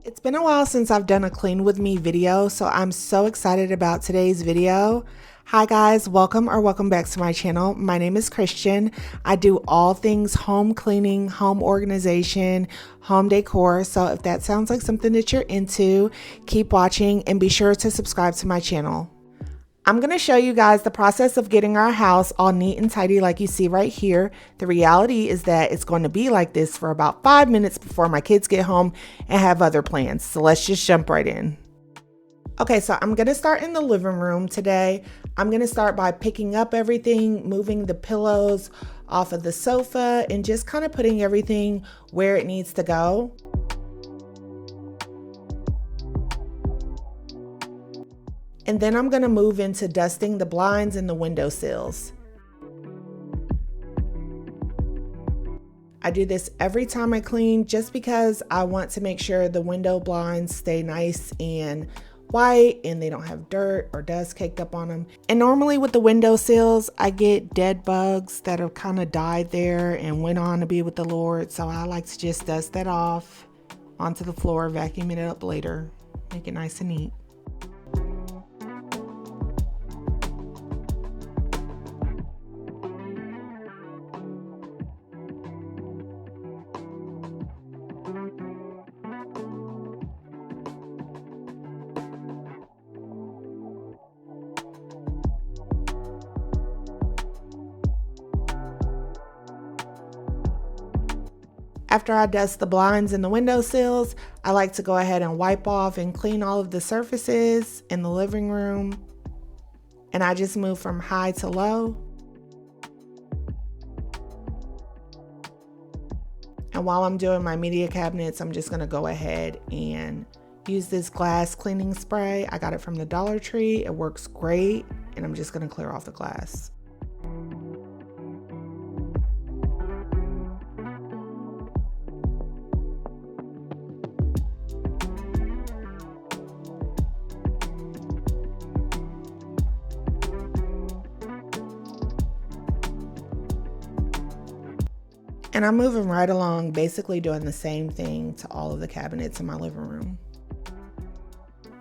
It's been a while since I've done a clean with me video, so I'm so excited about today's video. Hi guys, welcome back to my channel. My name is Christian. I do all things home cleaning, home organization, home decor. So if that sounds like something that you're into, keep watching and be sure to subscribe to my channel. I'm going to show you guys the process of getting our house all neat and tidy like you see right here. The reality is that it's going to be like this for about 5 minutes before my kids get home and have other plans. So let's just jump right in. Okay, so I'm going to start in the living room today. I'm going to start by picking up everything, moving the pillows off of the sofa, and just kind of putting everything where it needs to go. And then I'm going to move into dusting the blinds and the windowsills. I do this every time I clean just because I want to make sure the window blinds stay nice and white and they don't have dirt or dust caked up on them. And normally with the windowsills, I get dead bugs that have kind of died there and went on to be with the Lord. So I like to just dust that off onto the floor, vacuum it up later, make it nice and neat. After I dust the blinds and the windowsills, I like to go ahead and wipe off and clean all of the surfaces in the living room. And I just move from high to low. And while I'm doing my media cabinets, I'm just gonna go ahead and use this glass cleaning spray. I got it from the Dollar Tree. It works great. And I'm just gonna clear off the glass. And I'm moving right along, basically doing the same thing to all of the cabinets in my living room.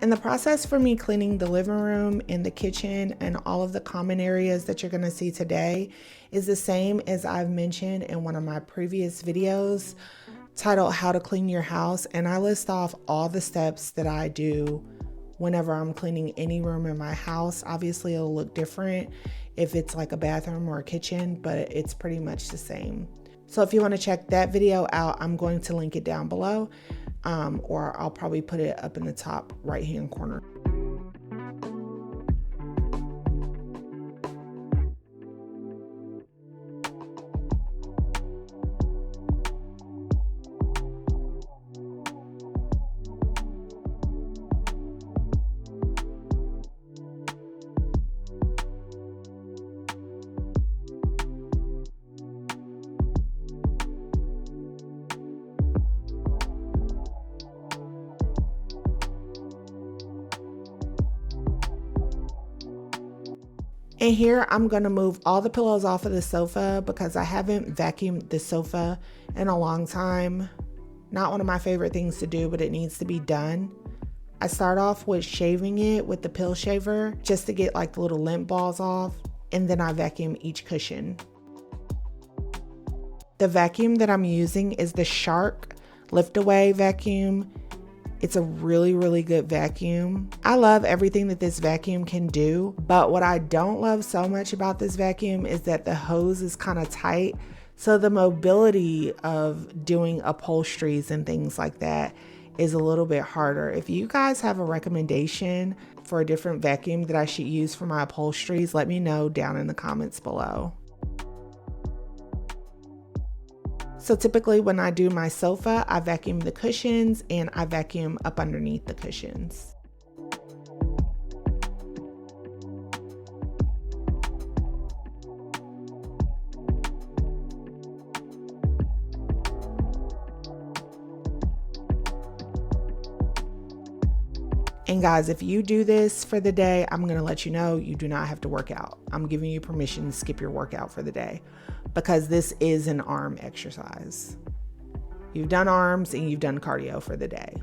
And the process for me cleaning the living room and the kitchen and all of the common areas that you're gonna see today is the same as I've mentioned in one of my previous videos titled How to Clean Your House. And I list off all the steps that I do whenever I'm cleaning any room in my house. Obviously it'll look different if it's like a bathroom or a kitchen, but it's pretty much the same. So if you want to check that video out, I'm going to link it down below, or I'll probably put it up in the top right-hand corner. And here I'm going to move all the pillows off of the sofa because I haven't vacuumed the sofa in a long time. Not one of my favorite things to do, but it needs to be done. I start off with shaving it with the pill shaver just to get like the little lint balls off, and then I vacuum each cushion. The vacuum that I'm using is the Shark Lift Away vacuum. It's a really good vacuum. I love everything that this vacuum can do, but what I don't love so much about this vacuum is that the hose is kind of tight. So the mobility of doing upholsteries and things like that is a little bit harder. If you guys have a recommendation for a different vacuum that I should use for my upholsteries, let me know down in the comments below. So typically when I do my sofa, I vacuum the cushions and I vacuum up underneath the cushions. And guys, if you do this for the day, I'm going to let you know you do not have to work out. I'm giving you permission to skip your workout for the day because this is an arm exercise. You've done arms and you've done cardio for the day.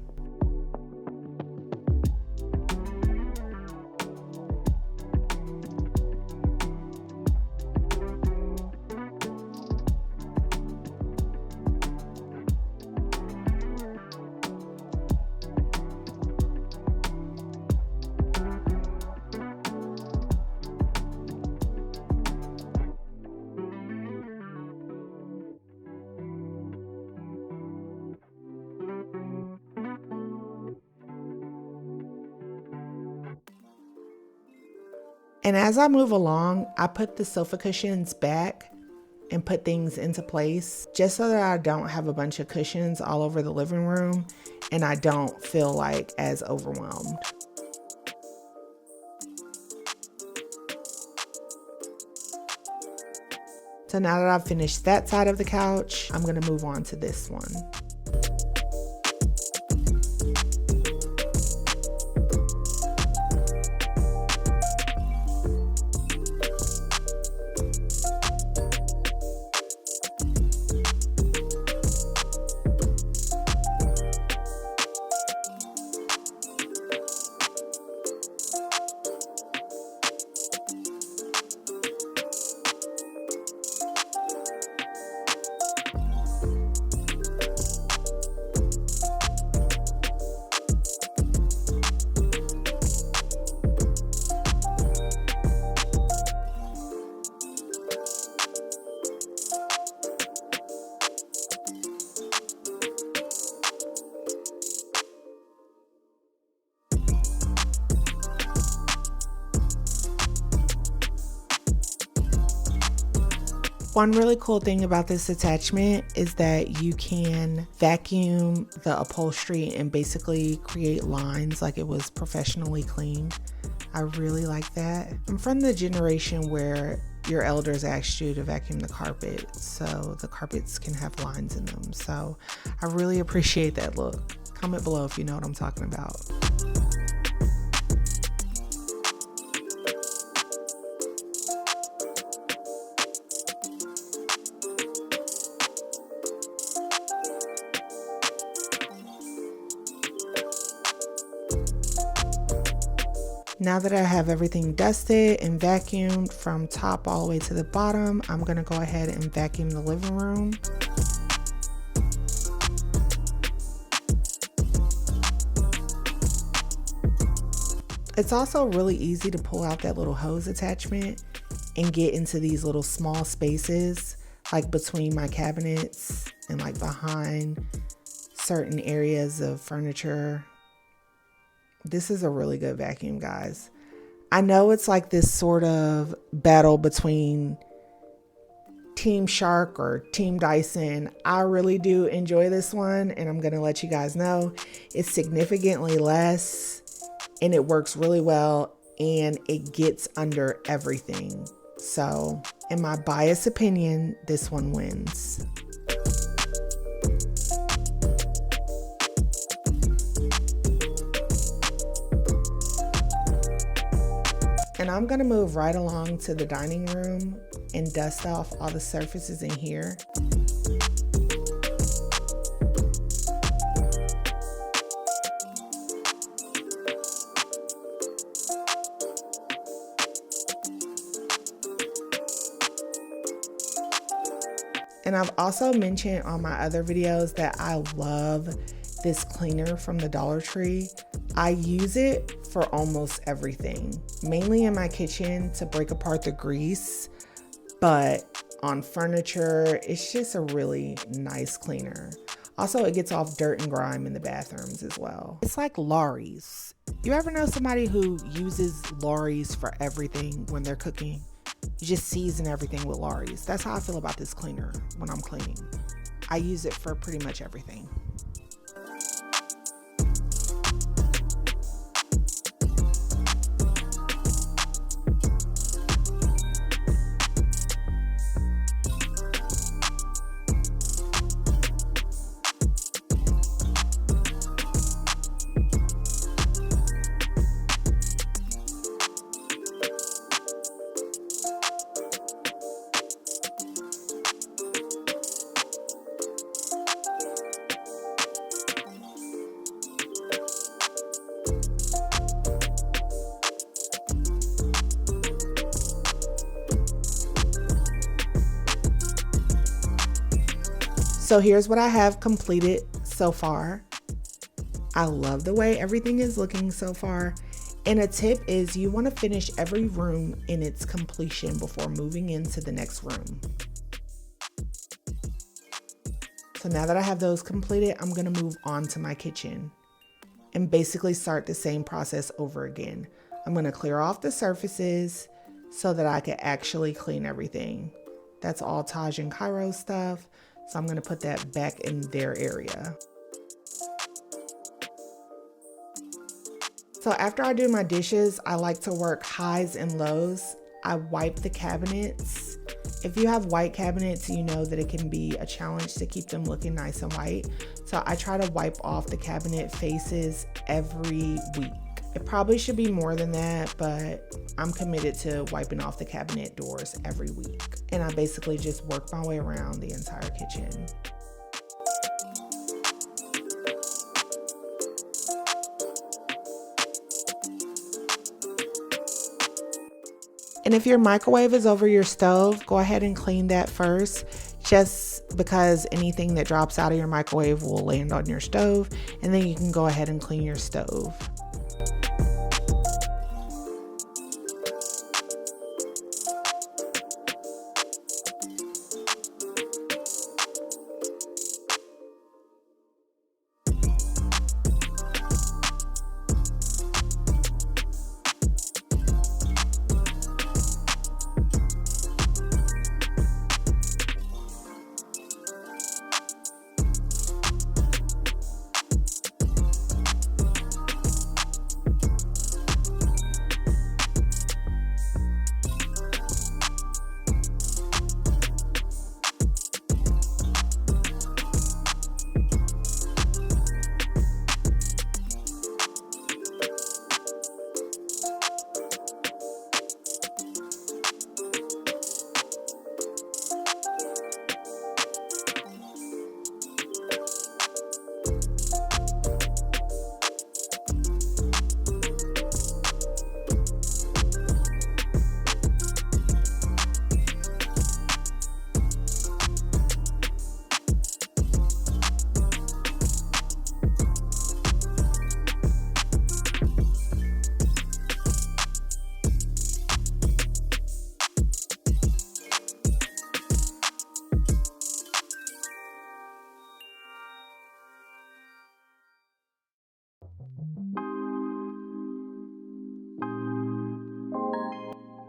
And as I move along, I put the sofa cushions back and put things into place just so that I don't have a bunch of cushions all over the living room and I don't feel like as overwhelmed. So now that I've finished that side of the couch, I'm gonna move on to this one. One really cool thing about this attachment is that you can vacuum the upholstery and basically create lines like it was professionally cleaned. I really like that. I'm from the generation where your elders asked you to vacuum the carpet so the carpets can have lines in them. So I really appreciate that look. Comment below if you know what I'm talking about. Now that I have everything dusted and vacuumed from top all the way to the bottom, I'm gonna go ahead and vacuum the living room. It's also really easy to pull out that little hose attachment and get into these little small spaces, like between my cabinets and like behind certain areas of furniture. This is a really good vacuum, guys. I know it's like this sort of battle between Team Shark or Team Dyson. I really do enjoy this one, and I'm gonna let you guys know it's significantly less and it works really well and it gets under everything. So in my biased opinion, this one wins. And I'm gonna move right along to the dining room and dust off all the surfaces in here. And I've also mentioned on my other videos that I love this cleaner from the Dollar Tree. I use it for almost everything, mainly in my kitchen to break apart the grease, but on furniture, it's just a really nice cleaner. Also, it gets off dirt and grime in the bathrooms as well. It's like Lawry's. You ever know somebody who uses Lawry's for everything when they're cooking? You just season everything with Lawry's. That's how I feel about this cleaner when I'm cleaning. I use it for pretty much everything. So here's what I have completed so far. I love the way everything is looking so far. And a tip is you want to finish every room in its completion before moving into the next room. So now that I have those completed, I'm going to move on to my kitchen and basically start the same process over again. I'm going to clear off the surfaces, so that I could actually clean everything. That's all Taj and Cairo stuff, so I'm going to put that back in their area. So after I do my dishes, I like to work highs and lows. I wipe the cabinets. If you have white cabinets, you know that it can be a challenge to keep them looking nice and white. So I try to wipe off the cabinet faces every week. It probably should be more than that, but I'm committed to wiping off the cabinet doors every week. And I basically just work my way around the entire kitchen. And if your microwave is over your stove, go ahead and clean that first, just because anything that drops out of your microwave will land on your stove, and then you can go ahead and clean your stove.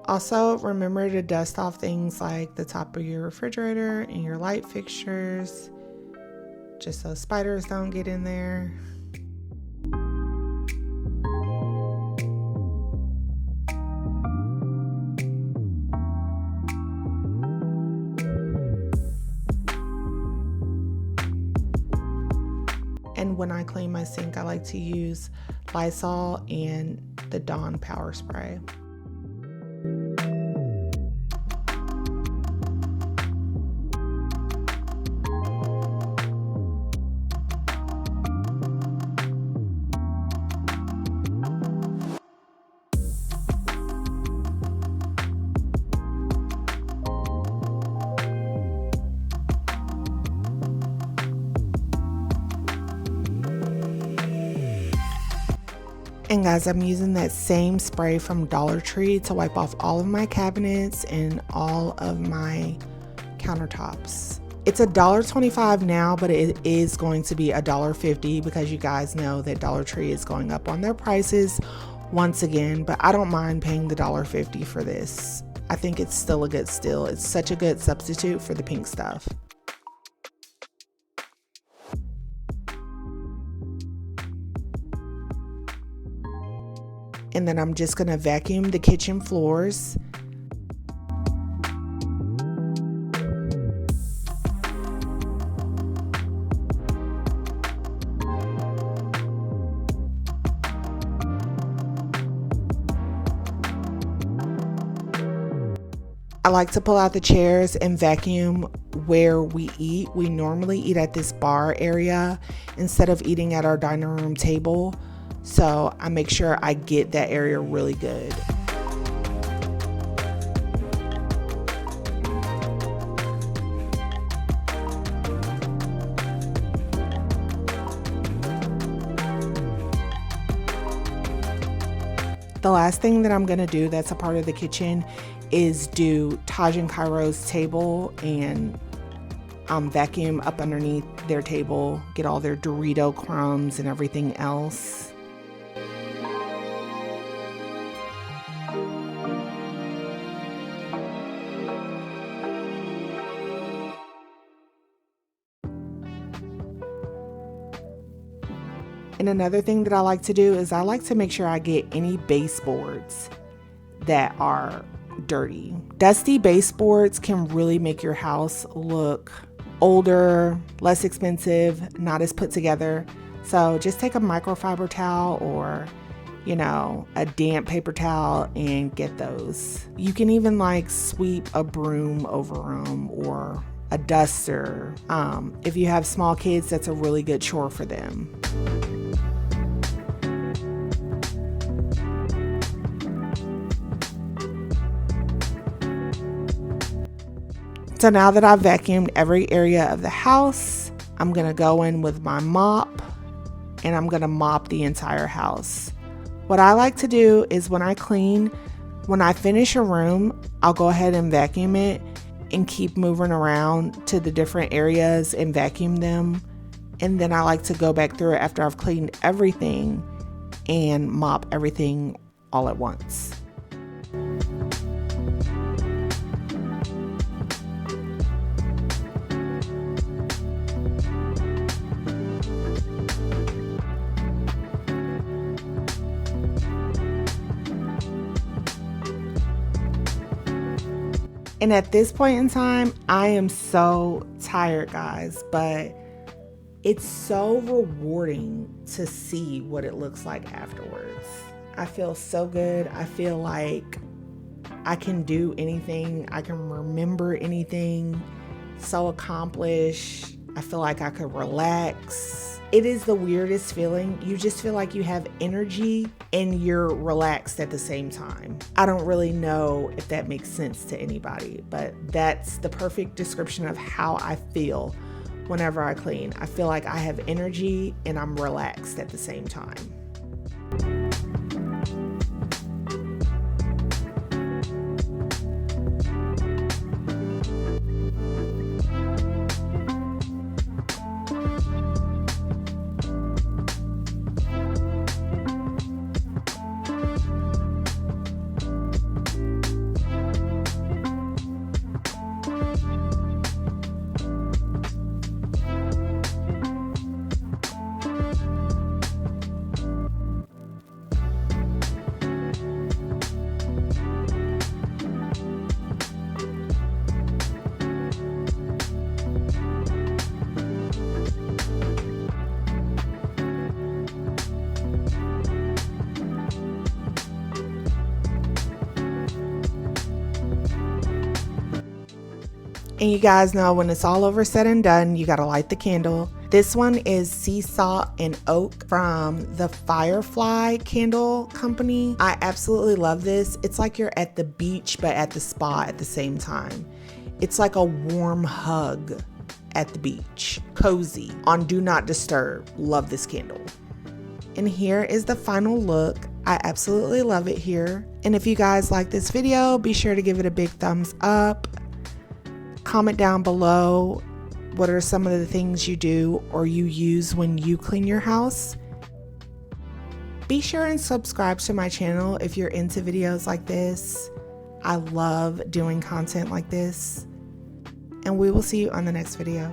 Also, remember to dust off things like the top of your refrigerator and your light fixtures, just so spiders don't get in there. And when I clean my sink, I like to use Lysol and the Dawn Power Spray. And guys, I'm using that same spray from Dollar Tree to wipe off all of my cabinets and all of my countertops. It's $1.25 now, but it is going to be $1.50 because you guys know that Dollar Tree is going up on their prices once again, but I don't mind paying the $1.50 for this. I think it's still a good steal. It's such a good substitute for the pink stuff. And then I'm just gonna vacuum the kitchen floors. I like to pull out the chairs and vacuum where we eat. We normally eat at this bar area instead of eating at our dining room table. So I make sure I get that area really good. The last thing that I'm gonna do that's a part of the kitchen is do Taj and Cairo's table and vacuum up underneath their table, get all their Dorito crumbs and everything else. And another thing that I like to do is I like to make sure I get any baseboards that are dirty. Dusty baseboards can really make your house look older, less expensive, not as put together. So just take a microfiber towel or, you know, a damp paper towel and get those. You can even like sweep a broom over them or a duster. If you have small kids, that's a really good chore for them. So now that I've vacuumed every area of the house, I'm gonna go in with my mop and I'm gonna mop the entire house. What I like to do is when I clean, when I finish a room, I'll go ahead and vacuum it and keep moving around to the different areas and vacuum them. And then I like to go back through it after I've cleaned everything and mop everything all at once. And at this point in time, I am so tired, guys, but it's so rewarding to see what it looks like afterwards. I feel so good. I feel like I can do anything. I can remember anything. So accomplished. I feel like I could relax. It is the weirdest feeling. You just feel like you have energy and you're relaxed at the same time. I don't really know if that makes sense to anybody, but that's the perfect description of how I feel whenever I clean. I feel like I have energy and I'm relaxed at the same time. And you guys know when it's all over said and done, you gotta light the candle. This one is sea salt and oak from the Firefly Candle Company. I absolutely love this. It's like you're at the beach, but at the spa at the same time. It's like a warm hug at the beach. Cozy on Do Not Disturb. Love this candle. And here is the final look. I absolutely love it here. And if you guys like this video, be sure to give it a big thumbs up. Comment down below what are some of the things you do or you use when you clean your house. Be sure and subscribe to my channel if you're into videos like this. I love doing content like this. And we will see you on the next video.